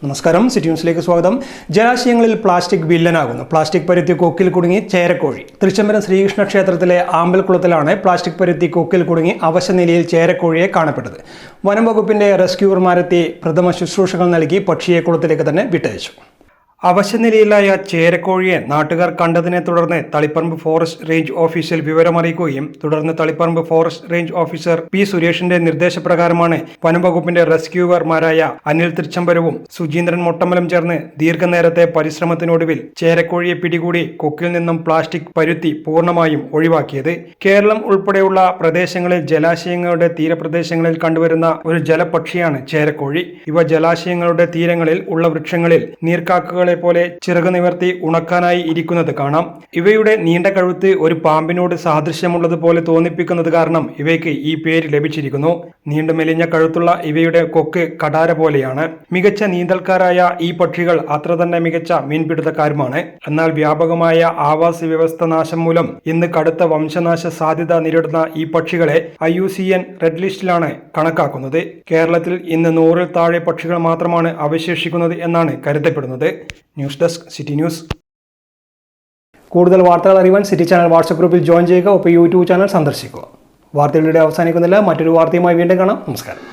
നമസ്കാരം, സിറ്റി ന്യൂസിലേക്ക് സ്വാഗതം. ജലാശയങ്ങളിൽ പ്ലാസ്റ്റിക് വില്ലനാകുന്നു. പ്ലാസ്റ്റിക് പരുത്തി കൊക്കിൽ കുടുങ്ങി ചേരക്കോഴി. തൃശ്ശംബരം ശ്രീകൃഷ്ണ ക്ഷേത്രത്തിലെ ആമ്പൽക്കുളത്തിലാണ് പ്ലാസ്റ്റിക് പരുത്തി കൊക്കിൽ കുടുങ്ങി അവശനിലയിൽ ചേരക്കോഴിയെ കാണപ്പെട്ടത്. വനം വകുപ്പിന്റെ റെസ്ക്യൂവർമാരെത്തി പ്രഥമ ശുശ്രൂഷകൾ നൽകി പക്ഷിയെ കുളത്തിലേക്ക് തന്നെ വിട്ടയച്ചു. അവശനിലയിലായ ചേരക്കോഴിയെ നാട്ടുകാർ കണ്ടതിനെ തുടർന്ന് തളിപ്പറമ്പ് ഫോറസ്റ്റ് റേഞ്ച് ഓഫീസിൽ വിവരമറിയിക്കുകയും തുടർന്ന് Taliparamba forest range officer P സുരേഷിന്റെ നിർദ്ദേശപ്രകാരമാണ് വനംവകുപ്പിന്റെ റെസ്ക്യൂവർമാരായ അനിൽ തൃച്ചംബരവും സുജീന്ദ്രൻ മൊട്ടമ്മലും ചേർന്ന് ദീർഘനേരത്തെ പരിശ്രമത്തിനൊടുവിൽ ചേരക്കോഴിയെ പിടികൂടി കൊക്കിൽ നിന്നും പ്ലാസ്റ്റിക് പരുത്തി പൂർണ്ണമായും ഒഴിവാക്കിയത്. കേരളം ഉൾപ്പെടെയുള്ള പ്രദേശങ്ങളിൽ ജലാശയങ്ങളുടെ തീരപ്രദേശങ്ങളിൽ കണ്ടുവരുന്ന ഒരു ജലപക്ഷിയാണ് ചേരക്കോഴി. ഇവ ജലാശയങ്ങളുടെ തീരങ്ങളിൽ ഉള്ള വൃക്ഷങ്ങളിൽ നീർക്കാക്കകൾ പോലെ ചിറക് നിവർത്തി ഉണക്കാനായി ഇരിക്കുന്നത് കാണാം. ഇവയുടെ നീണ്ട കഴുത്ത് ഒരു പാമ്പിനോട് സാദൃശ്യമുള്ളതുപോലെ തോന്നിപ്പിക്കുന്നത് കാരണം ഇവയ്ക്ക് ഈ പേര് ലഭിച്ചിരിക്കുന്നു. നീണ്ടു മെലിഞ്ഞ കഴുത്തുള്ള ഇവയുടെ കൊക്ക് കടാര പോലെയാണ്. മികച്ച നീന്തൽക്കാരായ ഈ പക്ഷികൾ അത്ര തന്നെ മികച്ച മീൻപിടുത്തക്കാരുമാണ്. എന്നാൽ വ്യാപകമായ ആവാസ വ്യവസ്ഥ നാശം മൂലം ഇന്ന് കടുത്ത വംശനാശ സാധ്യത നേരിടുന്ന ഈ പക്ഷികളെ IUCN റെഡ് ലിസ്റ്റിലാണ് കണക്കാക്കുന്നത്. കേരളത്തിൽ ഇന്ന് 100-ൽ താഴെ പക്ഷികൾ മാത്രമാണ് അവശേഷിക്കുന്നത് എന്നാണ് കരുതപ്പെടുന്നത്. News desk, city news. കൂടുതൽ വാർത്തകൾ അറിയാൻ സിറ്റി ചാനൽ വാട്സ്ആപ്പ് ഗ്രൂപ്പിൽ ജോയിൻ ചെയ്യുക. ഒപ്പം യൂട്യൂബ് ചാനൽ സന്ദർശിക്കുക. വാർത്തകളുടെ അവസാനിക്കുന്നില്ല. മറ്റൊരു വാർത്തയുമായി വീണ്ടും കാണാം. നമസ്കാരം.